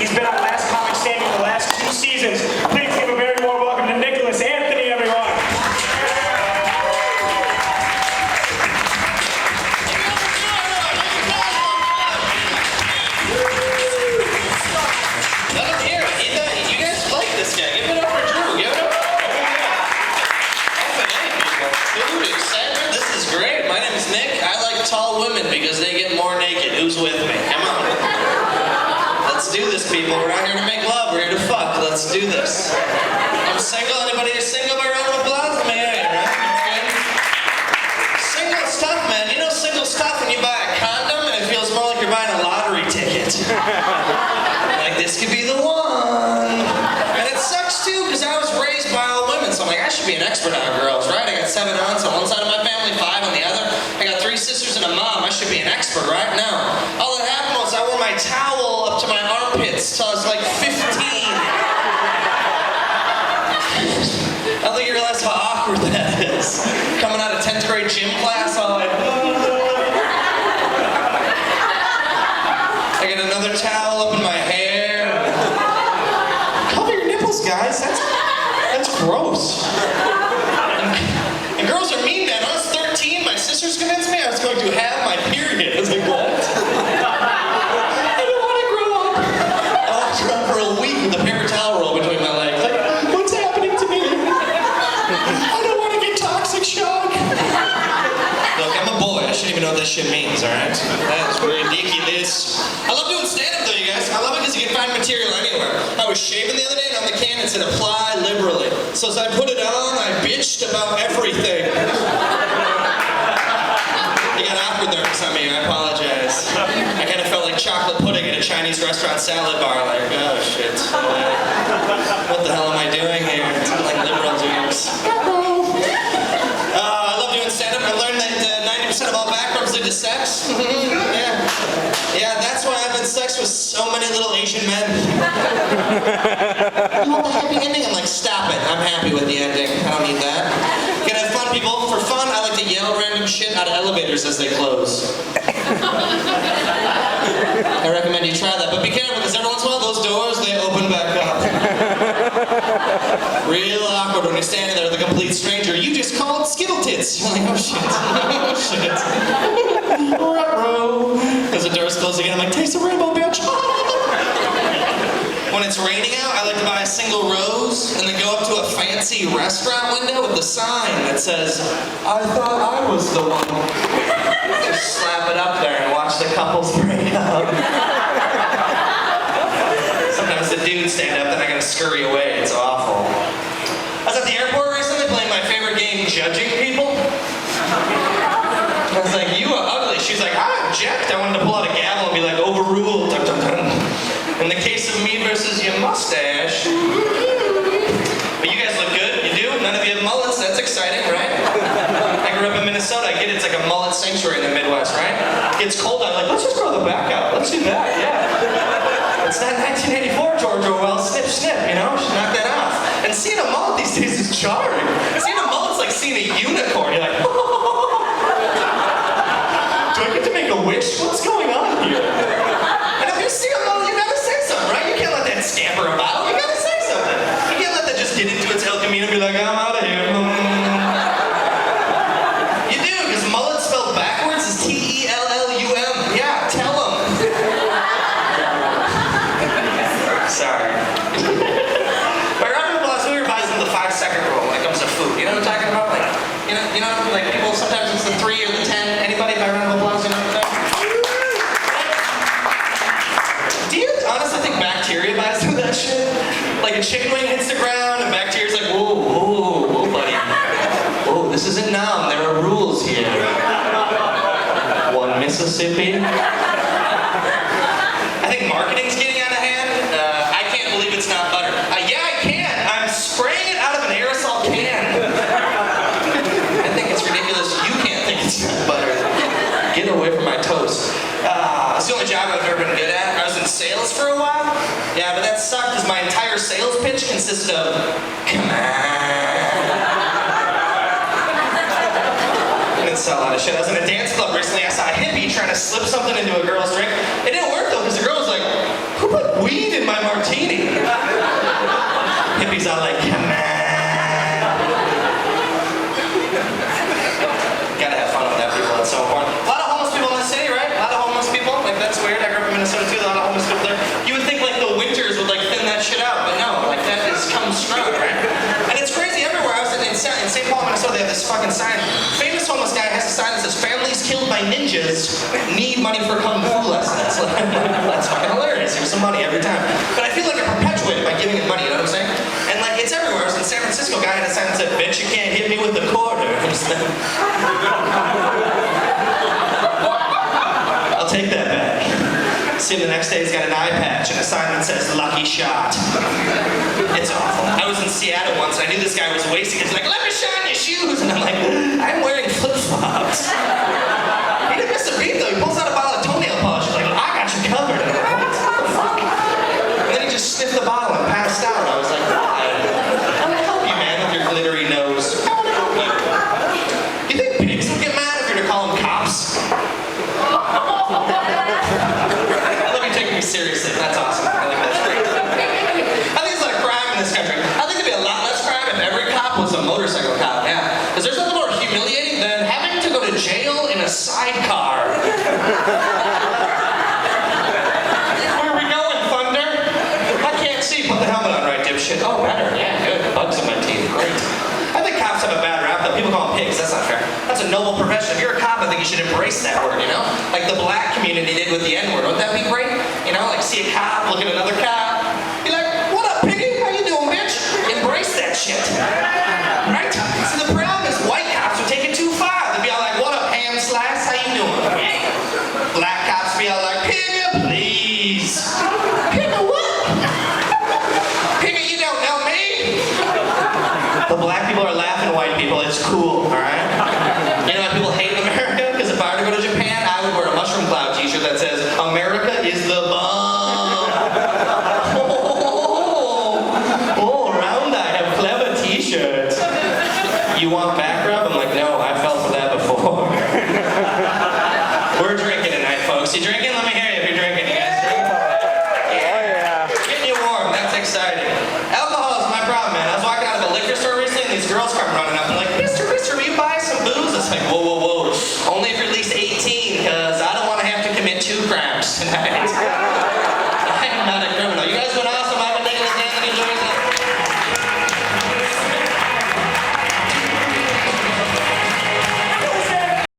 He's been on Last Comic Standing for the last 2 seasons. Please give a very warm welcome to Nicholas Anthony, everyone. Let him hear it. You guys like this guy. Give it up for Drew. Give it up. Dude, excited. This is great. My name is Nick. I like tall women because they get more naked. Who's with me? Come on. Let's do this, people. We're not here to make love. We're here to fuck. Let's do this. I'm single. Anybody who's single, by round of applause? Let me hear you, right? Single stuff, man. You know single stuff when you buy a condom and it feels more like you're buying a lottery ticket. Like, this could be the one. And it sucks, too, because I was raised by all women, so I'm like, I should be an expert on girls, right? I got 7 aunts on one side of my family, 5 on the other. I got 3 sisters and a mom. I should be an expert, right? No. All that happened was I wore my towel up to my armpits till I was like 15. I don't think you realize how awkward that is. Coming out of 10th grade gym class, all like, I got another towel up in my hair. Cover your nipples, guys. That's gross. And girls are mean, man. When I was 13, my sisters convinced me I was going to have my period. I was like, what? I don't want to grow up. I walked around for a week with a paper towel roll between my legs. Like, what's happening to me? I don't want to get toxic shock. Look, I'm a boy. I shouldn't even know what this shit means, alright? That's ridiculous. I love doing stand-up though, you guys. I love it because you can find material anywhere. I was shaving the other day and on the can it said apply liberally. So as I put it on, I bitched about everything. You got awkward there for some of you, I apologize. I kind of felt like chocolate pudding at a Chinese restaurant salad bar, like, oh shit. What the hell am I doing here? It's like liberal jokes. I love doing stand-up. I learned that 90% of all backrubs lead to sex. Yeah, that's why I've had sex with so many little Asian men. You want the happy ending? I'm like, stop it. I'm happy with the ending. I don't need that. Can I have fun, people? For fun, I like to yell random shit out of elevators as they close. I recommend you try that, but be careful because every once in a while those doors, they open back up. Real awkward when you're standing there with a complete stranger. You just called Skittle Tits. You're like, oh shit. Oh shit. As the doors close again, I'm like, taste the rainbow, bitch. When it's raining out, I like to buy a single rose and then go up to a fancy restaurant window with the sign that says, I thought I was the one. Just slap it up there and watch the couples break up. Sometimes the dudes stand up, then I gotta scurry away. It's awful. I was at the airport recently playing my favorite game, judging people. I was like, you are ugly. She's like, I object. I wanted to pull out a gavel and be like, overruled. Dun, dun, dun. In the case of me versus your mustache. But you guys look good. You do? None of you have mullets. That's exciting, right? I grew up in Minnesota. I get it. It's like a mullet sanctuary in the Midwest, right? It gets cold. I'm like, let's just grow the back out. Let's do that, yeah. It's not 1984, George Orwell. Snip, snip, you know? Should knock that off. And seeing a mullet these days is jarring. Seeing a mullet's like seeing a unicorn. You're like, do I get to make a wish? What's going on here? And if you see a mullet, you gotta say something, right? You can't let that scamper about. You gotta say something. You can't let that just get into its El Camino and be like, I'm out of here. You do, because mullet spelled backwards is T-E-L-L-U-M. Yeah, tell them. Sorry. By round of applause, who revises the 5-second rule when it comes to food? You know what I'm talking about? Like, you know, like people, sometimes it's the 3 or the 10. Anybody by round of applause, you know what I'm saying? Do you honestly think bacteria buys into that shit? Like a chicken wing hits the ground and bacteria's like, whoa, whoa, whoa, buddy. Whoa, this isn't numb. There are rules here. One Mississippi. I think marketing's getting out of hand. I can't believe it's not butter. Yeah, I can. I'm spraying it out of an aerosol can. I think it's ridiculous. You can't think it's not butter. Get away from my toast. It's the only job I've ever been good at. I was in sales for a while. Yeah, but that sucked because my entire sales pitch consisted of, come on. I didn't sell a lot of shit. I was in a dance club recently. I saw a hippie trying to slip something into a girl's drink. It didn't work though because the girl was like, who put weed in my martini. Hippies all like, come on. Gotta have fun with that, people. That's so important. A lot of homeless people in the city, right? A lot of homeless people. Like, that's weird. I grew up in Minnesota too. A lot of homeless people there. You would think like the winters would like thin that shit out, but no. Like that is comes strong, right? And it's crazy everywhere. I was in St. Paul, Minnesota. They have this fucking sign. Famous homeless guy has a sign that says, "Families killed by ninjas need money for kung fu lessons." That's fucking hilarious. Here's some money every time. But I feel like I perpetuate it by giving him money. You know what I'm saying? And like it's everywhere. I was in San Francisco. Guy had a sign that said, "Bitch, you can't hit me with the quarter." I'll take that back. See him the next day, he's got an eye patch and a sign that says, "Lucky shot." It's awful. I was in Seattle once and I knew this guy was wasting. He's like, "Let me shine your shoes." And I'm like, "I'm wearing flip-flops." He didn't miss a beat though. He pulls out a bottle of toenail polish. He's like, "I got you covered." And I'm like, "What the fuck?" And then he just sniffed the bottle and passed out. And I was like, "Why? I want to help you, man, with your glittery nose. I want to help you." You think pigs would get mad if you were to call them cops? Seriously, that's awesome. I think that's great. I think there's a lot of crime in this country. I think there'd be a lot less crime if every cop was a motorcycle cop, yeah. Because there's nothing more humiliating than having to go to jail in a sidecar. Where are we going, Thunder? I can't see. Put the helmet on, right, dipshit? Oh, better. Yeah, good. Bugs in my teeth. Great. I think cops have a bad rap, though. People call them pigs. That's not fair. That's a noble profession. If you're a cop, I think you should embrace that word, you know? Like the black community did with the N-word. Wouldn't that be great? You know, like see a cop, look at another cop. Be like, "What up, piggy? How you doing, bitch?" Embrace that shit. Right? See, the problem is white cops would take it too far. They'd be all like, "What up, ham slice? How you doing?" Black cops be all like, "Piggy, please." Piggy what? Piggy, you don't know me. The black people are laughing white people. It's cool, all right? You know why people hate America? Because if I were to go to Japan, I would wear a mushroom cloud t-shirt that says, "America is the bomb." Oh, around I have clever t-shirts. You want back rub? I'm like, no, I fell for that before. We're drinking tonight, folks. You drinking? Let me hear you.